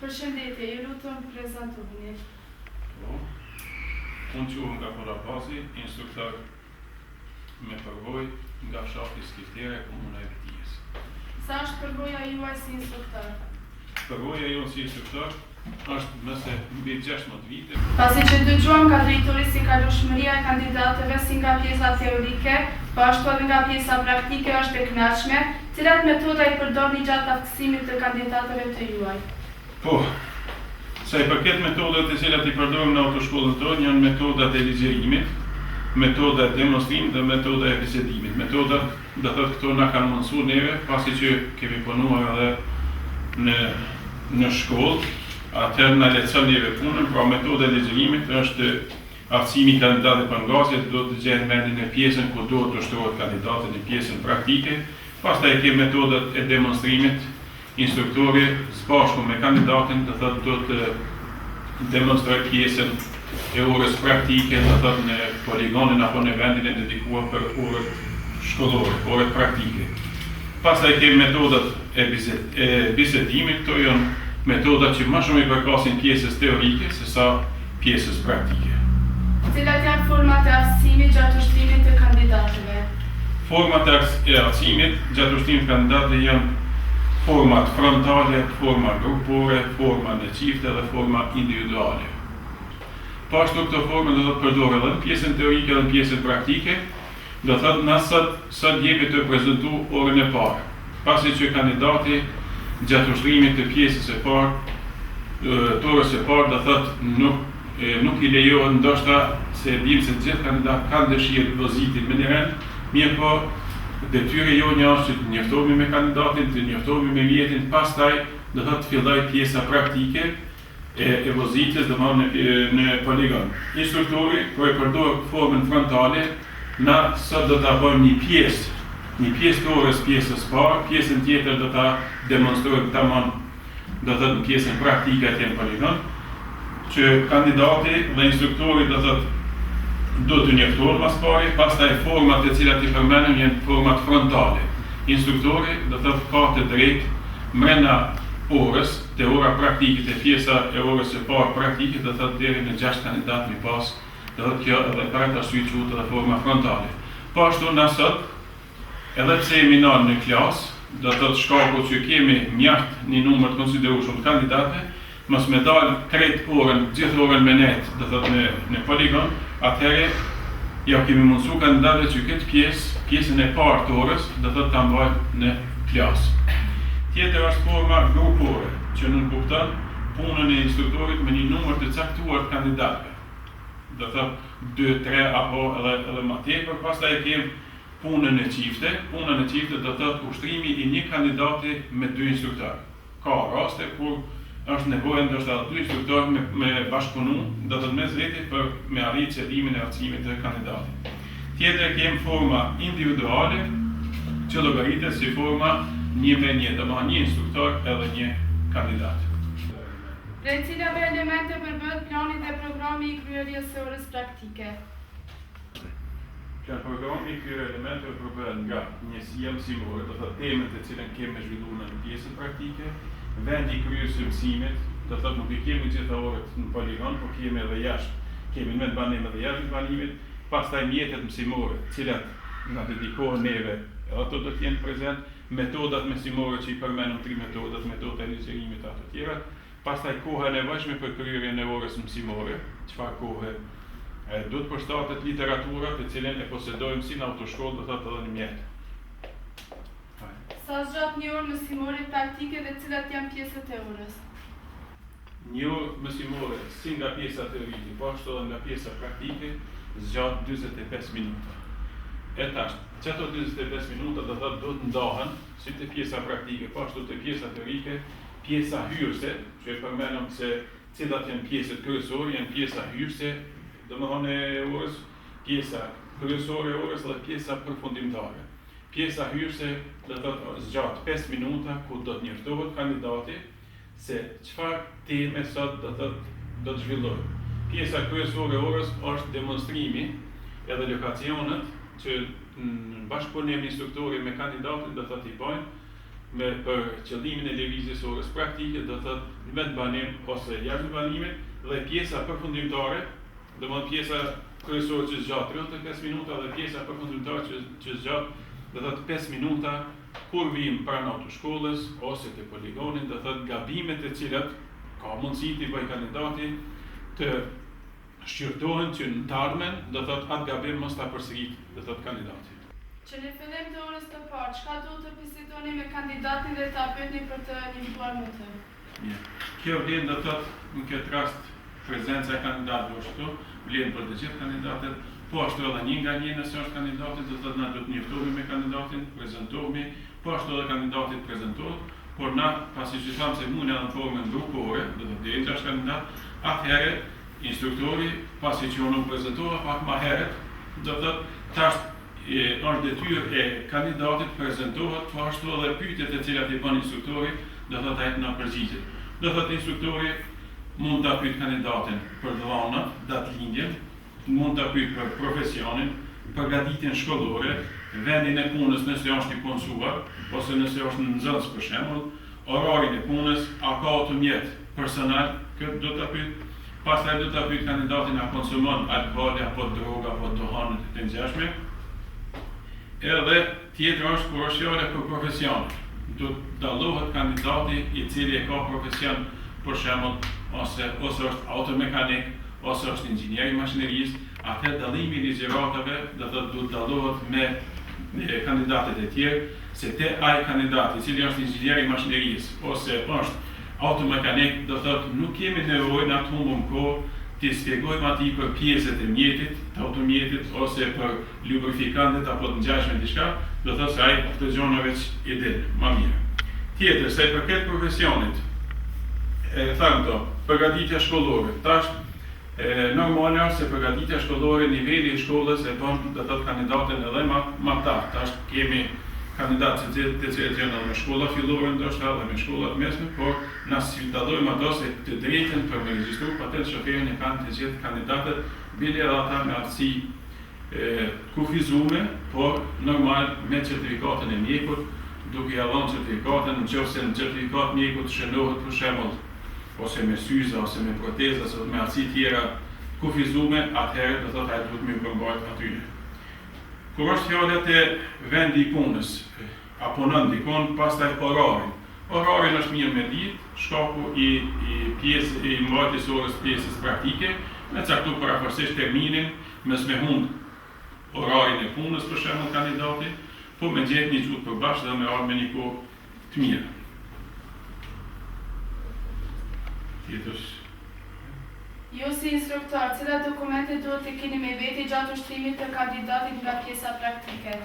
Përshëndetje, ju lutem prezantohuni. Unë quhem nga Porapasi, instruktor me përvojë nga fshati Skiftere, komuna e Vitijës. Sa është përvoja juaj si instruktor? Përvoja jonë si instruktor është mëse mbi 16 vite. Pasi që dëgjuam nga drejtori si kalueshmëria e kandidatëve si nga pjesa teorike, po ashtu edhe nga pjesa praktike është e kënaqshme, cilat metoda i përdorni gjatë aftësimit të kandidatëve të juaj? Po, sa i përket metodat e cilat i përdorim në autoshkollën tonë janë metodat e ligjerimit, metoda e demonstrimit dhe metoda e bisedimit. Metodat, do thotë këto na kanë mësuar neve, pasi që kemi punuar edhe në shkollë, atëherë na lecon neve punën, pra metoda e ligjerimit është aftësimi i kandidatit për ngasje, do të gjenë mendin e pjesën ku duhet të ushtrohet kandidati në pjesën praktike, pastaj kemi metodat e demonstrimit. Instruktori së me kandidatin do të demonstroj pjesën e orës praktike, do thotë në poligonin apo në vendin e dedikuar për orët shkollore, orët praktike. Pastaj kemi metodat e bisedimit, këto janë metodat që më shumë i përkasin pjesës teorike se sa pjesës praktike. Cilat janë format e aftësimit gjatë ushtrimit të kandidatëve? Format e aftësimit gjatë ushtrimit të kandidatëve janë format frontale, forma grupore, forma në çifte dhe forma individuale. Pashtu këto forma do të përdoren edhe në pjesën teorike dhe në pjesën praktike, do të thotë na sot jemi të prezantu orën e parë. Pasi që kandidati gjatë ushtrimit të pjesës së parë, të orës së parë, do thotë nuk i lejohet ndoshta se dim se gjithë kandidat kanë dëshirë të vozitin me një rend, mirë po detyra jonë është që të njoftohemi me kandidatin, të njoftohemi me mjetin, pastaj do të filloj pjesa praktike e vozitjes në poligon. Instruktori, kur e përdor formën frontale, na sot do ta bëjmë një pjesë të orës pjesës parë, pjesën tjetër do ta demonstrojmë tamam, do të në pjesën praktike atje në poligon, që kandidati dhe instruktori do të njoftohen mas pari, pastaj format e cilat i përmenem janë format frontale. Instruktori do të ka të drejtë mrena orës, te ora praktike, te pjesa e orës së parë praktike, do të deri në 6 kandidat mi pas, do të kjo edhe për atë arsye quhet edhe forma frontale. Po ashtu na sot, edhe pse jemi në klasë, do të shkaku që kemi mjaft një numër të konsiderueshëm të kandidatëve, mos me dalë krejt orën, gjithë orën me net, do të thotë në poligon, atëherë ja kemi mundësu kandidatëve që këtë pjesën e parë të orës, do të thotë ta mbajnë në klasë. Tjetër është forma grupore, që nuk kupton punën e instruktorit me një numër të caktuar të kandidatëve. Do të thotë 2, 3 apo edhe më tepër, pastaj kemi punën e çifte. Puna e çifte do të thotë ushtrimi i një kandidati me 2 instruktorë. Ka raste kur është nevojë ndoshta 2 instruktorë me bashkëpunu, do të mes veti për me arritë qëllimin e aftësimit të kandidatit. Tjetër kemi forma individuale, që llogaritet si forma 1-1, domethënë një instruktor edhe një kandidat. Prej cilave elemente përbëhet plani dhe programi i kryerjes së orës praktike? Programi i këtyre elementeve përbëhet nga njësia mësimore, do të thotë temët e cilën kemi me zhvilluar në pjesën praktike, vendi i kryerjes së mësimit, do të thotë nuk i kemi gjitha orët në poligon, por kemi edhe jashtë, kemi në banim edhe jashtë në banimit, pastaj mjetet mësimore, cilat na dedikohen neve, ato do të jenë prezent, metodat mësimore që i përmenëm 3 metodat, metoda e ligjerimit ato tjera, pastaj koha e nevojshme për kryerjen e orës mësimore, çfarë kohe do të përshtatet literatura të cilën e posedojmë si në autoshkollë, do të thotë edhe në mjet. Sa zgjat një orë mësimore praktike dhe cilat janë pjesët e orës? Një orë mësimore si nga pjesa teorike, po ashtu edhe nga pjesa praktike, zgjat 45 minuta. E tash, çato 45 minuta do thotë do të ndahen si te pjesa praktike, po ashtu te pjesa teorike, pjesa hyrëse, që e përmenëm se cilat janë pjesët kryesore, janë pjesa hyrëse, domethënë e orës, pjesa kryesore e orës dhe pjesa përfundimtare. Pjesa hyrëse do të thotë zgjat 5 minuta ku do të njoftohet kandidati se çfarë teme sot do të zhvillojë. Pjesa kryesore e orës është demonstrimi edhe lokacionet që në bashkëpunim instruktori me kandidatin do të thotë i bëjnë për qëllimin e lëvizjes orës praktike, do thotë me banim ose jashtë banimit, dhe pjesa përfundimtare, do të thotë pjesa kryesore që zgjat 35 minuta dhe pjesa përfundimtare që zgjat do thotë 5 minuta kur vim pranë autoshkollës ose te poligoni, do thotë gabimet e cilat ka mundësi të bëjë kandidati të shqyrtohen që në të ardhmen, do thotë atë gabim mos ta përsërit, do thotë kandidati. Që në fillim të orës të parë, çka duhet të bisedoni me kandidatin dhe ta pyetni për të ndihmuar më të? Kjo vlen do thotë në këtë rast prezenca e kandidatit është këtu, vlen për të gjithë kandidatët, po ashtu edhe një nga një nëse është kandidati, do thotë na duhet të njoftohemi me kandidatin, prezantohemi, po ashtu edhe kandidatit prezantohet, por na pasi që thamë se mund edhe në formën grupore, do thotë deri 6 kandidat, atëherë instruktori pasi që unë prezantoha pak më herët, do thotë tash është detyrë e kandidatit prezantohet, po ashtu edhe pyetjet e cilat i bën instruktori, do thotë ai na përgjigjet. Do thotë instruktori mund ta pyet kandidatin për dhënat, datëlindjen, mund ta pyet për profesionin, përgatitjen shkollore, vendin e punës nëse është i punësuar, ose nëse është në nxënës për shembull, orarin e punës, a ka automjet personal, këtë do ta pyet. Pastaj do ta pyet kandidatin a konsumon alkool apo droga apo duhan të ngjashme. Edhe tjetër është kur është fjala për profesion. Do të dallohet kandidati i cili e ka profesion, për shembull, ose është automekanik, ose është inxhinier i mashinerisë, atë dallimi i ligjëratave do të dallohet me kandidatët e tjerë, se te ai kandidati i cili është inxhinier i mashinerisë ose është automekanik, do thotë nuk kemi nevojë na të humbim kohë të shpjegojmë atij për pjesët e mjetit, të automjetit ose për lubrifikantet apo të ngjashme diçka, do thotë se ai këto gjëra veç i din më mirë. Tjetër, sa i përket profesionit, thamë to, përgatitja shkollore. Tash normale është se përgatitja shkollore, niveli i shkollës e bën do thotë kandidatin edhe më tart. Tash kemi kandidatë të cilët janë me shkolla fillore ndoshta edhe me shkolla të mesme, por na sfidojmë ato se të drejtën për me regjistruar patent shoferin e kanë të gjithë kandidatët, bile edhe ata me aftësi kufizuar, por normal me certifikatën e mjekut, duke ia dhënë certifikatën nëse në certifikat mjekut shënohet për shembull ose me syze ose me proteza ose me aftësi tjera kufizuar, atëherë do thotë ai duhet më përmbajt aty. Kur është fjala te vendi i punës, apo në ndikon pastaj orarin. Orarin është mirë me ditë, shkaku i pjesë i mbajtjes orës pjesës praktike, me caktuar parafarsisht terminin, mes me humb orarin e punës për shembull kandidati, po me gjetë një gjuhë përbashkë dhe me ardhur me një kohë të mirë. Tjetër. Ju si instruktor, cilat dokumente duhet të keni me veti gjatë ushtimit të kandidatit nga pjesa praktike?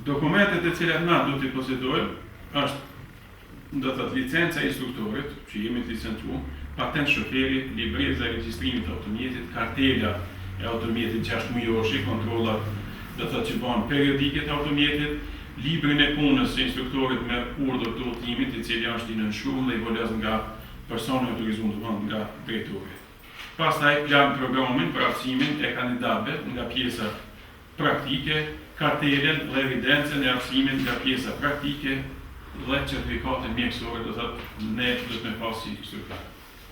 Dokumentet e cilat na duhet të posedojmë është do thotë licenca e instruktorit, që jemi të licencuar, patent shoferi, libreza e regjistrimit të automjetit, kartela e automjetit 6 mujoshi, kontrollat do thotë që bëhen periodike të automjetit, librin e punës së instruktorit me urdhër të udhëtimit, i cili është i nënshkruar dhe i volez nga personi autorizuar nga drejtori. Pastaj plan programin për aftësimin e kandidatëve nga pjesa praktike, kartelen dhe evidencën e aftësimit nga pjesa praktike dhe certifikatën mjekësore, do thotë ne do të me pasi instruktor.